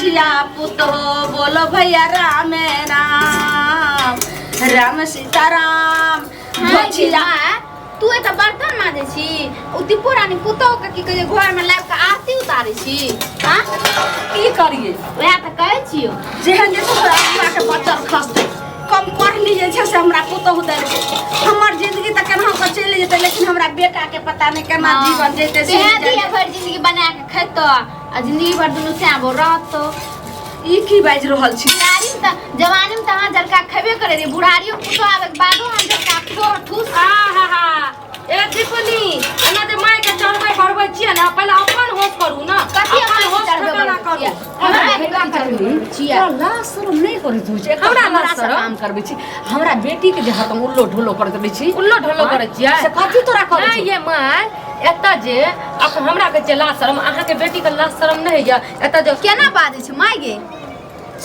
झिया पुतो बोलो भैया राम राम राम सीताराम झिया तू एत बर्तन माजे छी उती पुरानी पुतो के की कहे घर में लाइब के आरती उतारे छी हां की करिए वह त कहै छियो जेहन जे हमरा के बच्चा खसते कम पढ़ लीजिए छे से हमरा पुतो दे हमर जिंदगी त केना के चल जेते लेकिन हमरा बेटा के पता नहीं केना जीवन जेते से दिया भर जिंदगी बना के खैतो आ जिंदगी भर दुनु से आबो रहतो ई की बाज रहल छी नारी त जवानी में त हां जलका खबे करे रे बुढ़ारियो पुतो आवे के बादो हम जलका ठोर ठूस आ हा हा ए दीपनी एना दे माय के चढ़बै करबै छियै ना पहले अपन होश करू ना कथि अपन होश चढ़बै ना करू हमरा बेटा करबै छियै ला शरम नहीं करै तू छै हमरा से काम करबै छी हमरा बेटी के जे हम उल्लो ढोलो करत रहै छी उल्लो ढोलो करै छियै से कथि तोरा करै छी ये माय एता जे अब हमरा के जे लाज शरम अहाँ के बेटी के लाज शरम नहीं है एता जे केना बाजै छै माय गे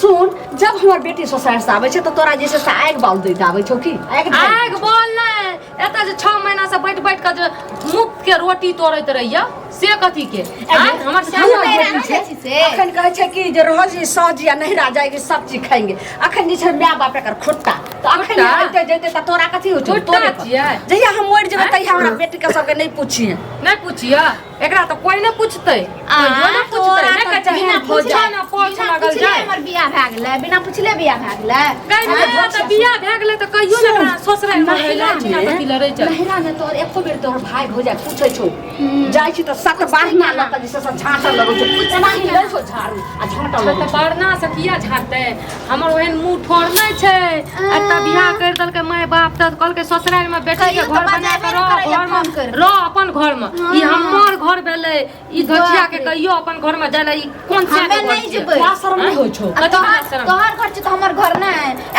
सुन जब हमार बेटी ससुराल से आवे छै तो तोरा जैसे से आग बाल देत आवे छौ की आग बोल नहीं एता जे 6 महीना से बैठ बैठ के जे मुफ्त के रोटी तोड़त रहिया से कथी के हमर हम नहीं छै से अखन कहै छै कि जे रोज सब्जी या नहीं रह जाएगी सब चीज खाएंगे अखन जे छै माय बाप एकर खुट्टा तो अखन आइते जेते त तोरा कथी हो छै तोरे छियै जहिया हम मर जेबै तहिया हमरा बेटी के सबके नहीं पूछिए नहीं पूछिया एकरा तो कोई नहीं पूछते ना पूछते नहीं कहै छै बिना पूछा ना पोछ लगल जाय हमर बियाह भ गेलै बिना पूछले बियाह भ गेलै गई त बियाह भ गेलै त कहियो ना ससुराल में रहैला बिना कथि लड़ै छै नहिरा में तोर एको बेर तोर भाई भौजा पूछै छौ जाय छी त सत बारना ल त जैसे सब झांटा लगै छौ पूछना ही ले छौ झाड़ू आ झांटा लगै त बरना से किया झाड़ते हमर ओहन मुंह ठोर नै छै एता बियाह कर देलकै माय बाप त कहलकै ससुराल में बेटी के घर बना के रह अपन घर में ई हमर घर भेलै ई धचिया के कहियो अपन घर में जाले ई कोन से हमें नहीं जेबै क्या शरम नहीं होइ छौ तोहर घर छै त हमर घर नै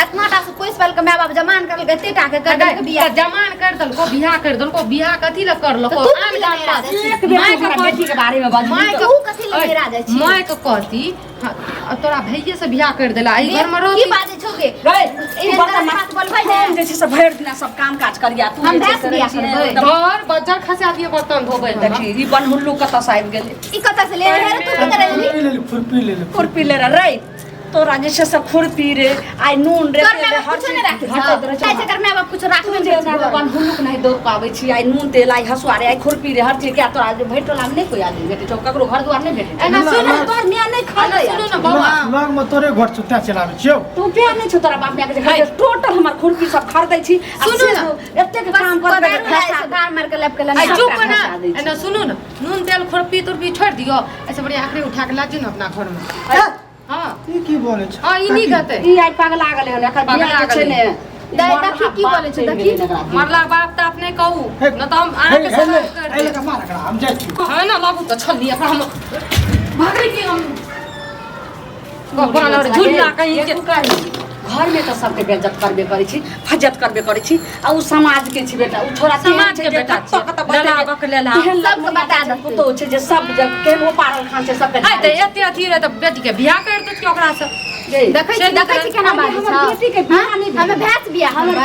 एतना टा से पैस पाल के माय बाप जमान कर के एते टा के कर के बियाह जमान कर देलको बियाह कथी ल करलको आम जान पास एक बेर हमरा बेटी के बारे में बाजू माय के ऊ कथी ले मेरा जाय छी माय के कहती तोरा भैये से बियाह कर देला ई घर में रह की बाजे छोगे गए ई बता मत बोलबै हम जे छै से भरि दिन सब काम काज करिया तू हम जे छै बियाह से करबै घर बजार खसा दिए बर्तन धोबै देखी ई बनहुल्लू कतऽ से आबि गेलै ई कतऽ से ले रे तू की करे ली खुरपी ले रे तोरा जे छै से खुरपी रे आइ नून रे कर में कुछ नहीं राखे छै कर में बाप कुछ राखबे जे बनहुल्लू के नहीं दौड़ पाबै छी आइ नून तेल आइ हसुआ रे आइ खुरपी रे हर चीज के तोरा जे भेटोला में नहीं कोई आदमी भेटै छौ ककरो घर दुआर नहीं भेटै एना सुन तोर मियां नहीं खाले सुनो ना बाबा लग में तोरे घर चुत्ता चलाबै छियौ तू प्यार नहीं छौ तोरा बाप मियां के जे टोटल हमर खुरपी सब खरीदै छी सुनू ना एते के काम करबै गार मार के लप के आई चुप ना एना सुनो ना नून तेल खुरपी तुरपी छोड़ दियो ऐसे बढ़िया आखिरी उठा के लाजी ना अपना घर में हां ई की बोले छै हां ई नहीं कहते ई आइ पगला गेलै हन एकर बियाह छै ने देखी की बोले छै देखी मरला बाप त अपने कहू न त हम आके के सब कर एले का मार करा हम जाइ छी हां ना बाबू त छलिए हम भागरी की हम गोपाल और झुल्ला कहीं के घर में तो सबके बेइज्जत करबे करै छी फज्जत करबे करै छी आ उ समाज के छी बेटा उ छोरा समाज के बेटा छै लला बकलेला सबके बता दे तो छै जे सब जब केनो पारल खान छै सबके हाय त एते अथी रे त बेटी के बियाह कर देत के ओकरा से देखै छी केना बात छै बेटी के बियाह नहीं हमें भैंस बियाह हमर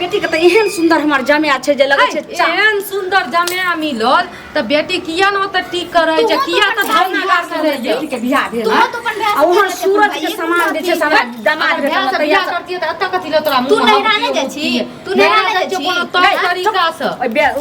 बेटी के त एहन सुंदर हमर जमिया छै जे लगै छै एहन सुंदर जमिया मिलल त बेटी किया न त टिक करे छै किया त धरना गार से बेटी के बियाह भेल तू तो अपन भैंस आ ओहन सूरज के समान जे छै सारा दमाद भेटल से बियाह करती त अत्ता कथि ल तोरा तू नहीं रहने जाइ छी तू नहीं रहने जाइ छी कोनो तरीका से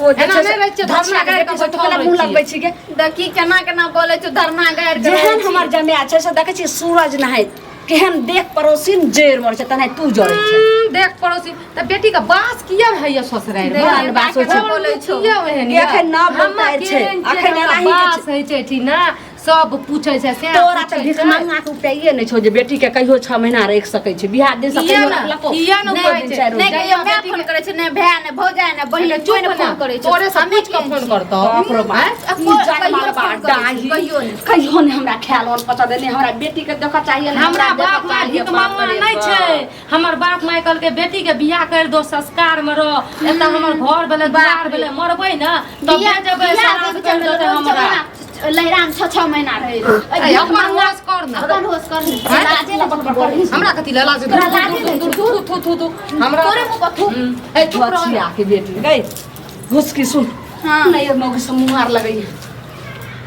ओ जे छै धरना गार के तो कला मुंह लगबै छी के देखी केना केना बोले छै धरना गार के जेहन हमर जमिया छै से देखै छी सूरज नहाय केहन देख पड़ोसिन जेर मर छै तने तू जरै छै देख पड़ोसी त बेटी का बास किया है ये ससुराल देख बास होइ छै बोलै छौ किया एहन एखन ना बोलताइ छै एखन एनाही बास होइ छै ठीक ना सब पूछै छै से तोरा त भिख मंगा के उपाइए नै छौ जे बेटी के कहियो 6 महीना रख सकै छै बियाह दिन से कहियो रखलको किया न कहै छै नहीं कहियो मैं फोन करे छै ने भाई ने भौजा ने बहिन कोई ने फोन करे छै तोरे से पूछ के फोन करतो बाप रे बाप ई जान मार बात डाही कहियो ने हमरा ख्याल और पता देने हमरा बेटी के देख चाहिए हमरा बाप माय भिख मंगना नै छै हमर बाप माय कहल के बेटी के बियाह कर दो संस्कार में रह एता हमर घर भेले द्वार भेले मरबै न तब जबै सारा कर देते हमरा लहराम 6 महीना रहे अपन होश कर ना अपन होश कर लाजे ल पकड़ हमरा कथि ल लाज तू हमरा तोरे मुंह पर थू ए बचिया के बेटी गई घुस की सुन हां नहीं मौके से मुहार लगई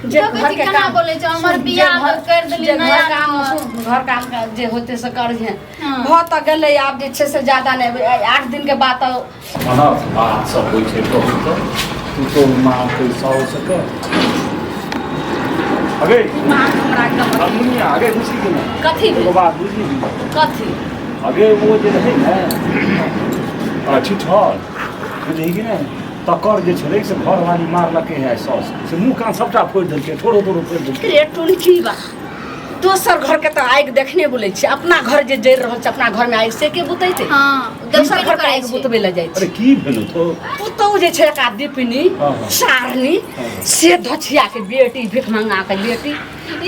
जे तो घर के केना काम बोले छ हमर बियाह कर देली जे नया घर काम काम घर काम का जे होते से कर जे हाँ। बहुत तो गेले आब जे छे से ज्यादा नहीं 8 दिन के बाद तो मना बात सब होइ छै तू तो मां कोई सौ सके अगे मां हमरा एकदम हमनी आगे घुसी गेल कथी एगो बात बुझली कथी अगे वो जे रहै ने अच्छी ठल बुझी कि ने तकर जे छलै से घरवाली मारलकै है सौस से मुंह कान सबटा फोड़ि देलकै थोड़ो थोड़ो फोड़ि देलकै रे टुनकी बा दोसर घर के तो आगि देखने बोले छी अपना घर जे जरि रहल छै अपना घर में आगि से के बुतैते हां दोसर घर के आगि बुतबे ले जाइ अरे छै की भेलौ तो पुतौ जे छै का दीपनी हाँ, हाँ। सारनी हाँ। से धछिया के बेटी भिख मंगा के बेटी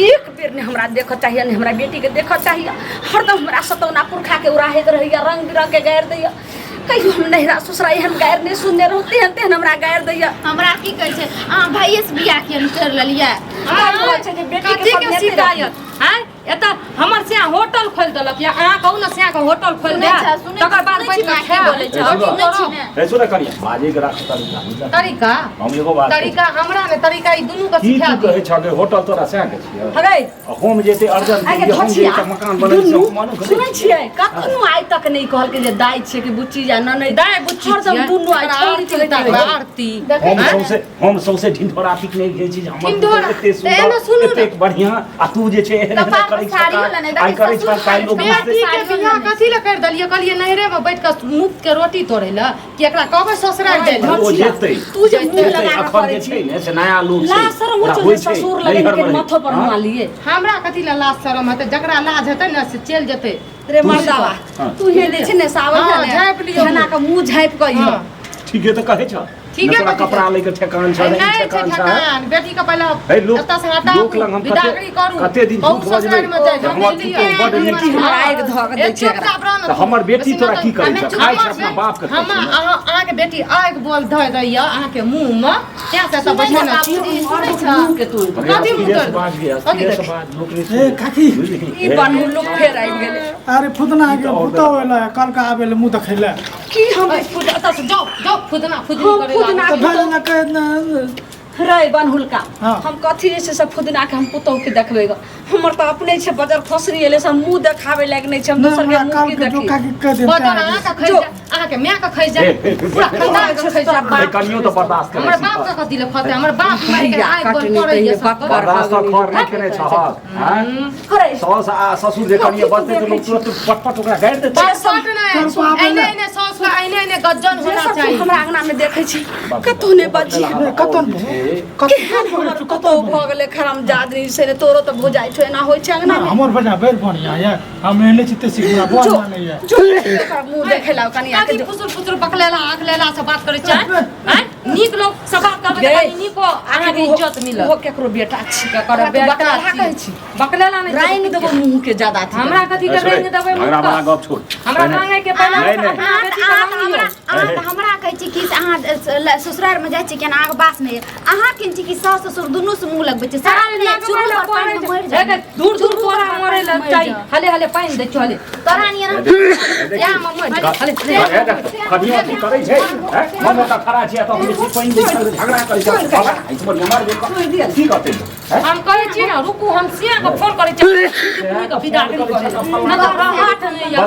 एक बेर ने हमरा देख चाहिए ने हमरा बेटी के देख चाहिए हरदम हमरा सतौना पुरखा के उड़ाहैत रहैया रंग बिरंग के गारि दैया कहियो हम नहिरा ससुरा एहन गारि नहि सुनने रहते हन तेहन हमरा गारि दैया हमरा की कहै छै अहाँ भाइये से बियाह किया कर लेलियै कथी के शिकायत हैं एता हमर से होटल खोल देलक या अहाँ कहू ना से के होटल खोल दे तकर बाद बैठ के खा बोले छ सुनै छी ने ए सुन करिया बाजे के राख तरीका तरीका हम एगो बात तरीका हमरा ने तरीका ई दुनू के की सिखा तू दे कहै छ के होटल तोरा से के छियै हगै हम जेते अर्जन आगे के हम जे धछिया एकटा मकान बनै छै मानू सुनै छियै कखनो आइ तक नहि कहल के जे दाइ छियै कि बुच्ची जा ननै दाय बुच्ची हरदम दुनू आइ छोड़ी के आरती हम सौसे ढिंढोरा पिकनिक गेल छी हमर ढिंढोरा? एते तऽ एना सुनू सुंदर ने। एते बढ़िया आ तू जे छै एहन कपार करै पर साड़ी होला ने, आई करै छ काई लोग बेटी के बियाह कथी ले कर देलिए कहलिए नहरे में बैठ के मुफ्त के रोटी तोड़े ला कि एकरा कहबै ससुराल दे ला ओ जेतै तू जे मुंह जेतै लगा के अखर करै जे छी छै ने से नया लोग छै ला शरम ओकरा हो होइ छै छै, ससुर नैहर लगन के में माथा पर हाँ? हुआ लिए हमरा कथी ला लाज शरम हेतै जकरा लाज हेतै ने से चल जेतै रे तू मर्दावा हाँ। तू हे जे छै ने सावन हाँ, ने झाँपि लियौ। खाना के मुंह झाँपि के हाँ। ठीक है तो कहै छ ठीके तोरा कहै छै। कपड़ा ले के ठेकान छ नहीं नहीं छै ठेकान छ ठकान बेटी के पहले हे लोक एतऽ से हटाऊ लोक लग हम विदागरी करू कते दिन कहू झूठ बजबै ससुराल में जाय हम हमर दिल्ली पुतहु बड नीक छै हमरा आगि धऽ के दै छै एकरा। तऽ हमर बेटी तोरा की करै छ खाइ छ अपना बाप के खाइ हम छै ने। अहाँ के बेटी आगि बोल धऽ दैया अहाँ के मुंह में क्या से सब बैठे ना सुनै छ के तू अरे कथी अस्थिरे मुतर? से बाज गया कथी अस्थिरे से देख? बाज लोक रे ए काकी ई बनू लोग फेर आबि गेलै अरे फुदना के बुतो एला कल का आबेले मुंह देखैले की हम फुद एतऽ से जाओ जाओ फुदना हम करे फुदना तो भेज न के रे बनहुलका हाँ। हम कथी जे छै से फुदना के हम पुतहु के देखबै ग हमर त अपने छै बजर खसरी एले से मुंह देखावे लाग नहि छै हम दोसर के मुंह कल की के जो देखी काकी कह दे बदन अहाँ के खै अहाँ के माय के खै जाए पूरा खंडा के खै जाए ए कनियो तो बर्दाश्त करे हमर बाप के कथी ले खते हमर बाप माय के आगि बोल करे ये सब बर्दाश्त तो खर नहीं करे छ हैं अरे सास आ ससुर जे कनियो बजते तो लोग तुरंत पटपट ओकरा गाड़ि देतै बस पट नहीं ऐने ऐने सॉस का ऐने ऐने गज्जन जे होना सब चाहिए हमरा अंगना में देखै छी कतौ ने बजी कतन हमर कतौ भ गेलै खराम जादनी से ने तोरो त भुजाइ छौ एना होइ छै अंगना में हमर बजा बेर बढ़िया है हम एहने चित्ते सिखना बोल माने है जो ओकरा मुंह देखे ला कनिया के काकी फुसुर फुसुर बकलेला आखलेला से बात करे छै हैं नीक लोग से बात करबे गे, त नीको अहाँ के इज्जत मिलत वो केकरो बेटा छी कर ओकरा तू बेटा बकला कहै छी बकलेला नहीं राइन देबो मुंह के ज्यादा थी हमरा कथी के रेंग देबै हमरा बड़ा गप छोड़ हमरा मांगे के पहले नहीं, नहीं। अपना बेटी के मांगियो हमरा कहै छी कि अहाँ ससुराल में जाइ छी केना अहाँके बात नहीं अहाँ किन छी कि सास ससुर दुनू से मुंह लगबै छै सारा ने चुरू पर पानी में मरि जाए दूर दूर तोरा मरे ल चाहिए हले हले पानी दे चले तोरा नियर या मम्मा हले कनियो की करै छै हम त खड़ा छियै त हम पानि दै छै झगड़ा करै छै बाबा आई तो मर जे की करते हैं हम कहै छी ना रुकू हम सिया के फोन करै छी विदा करी करे न त हाथ नहीं या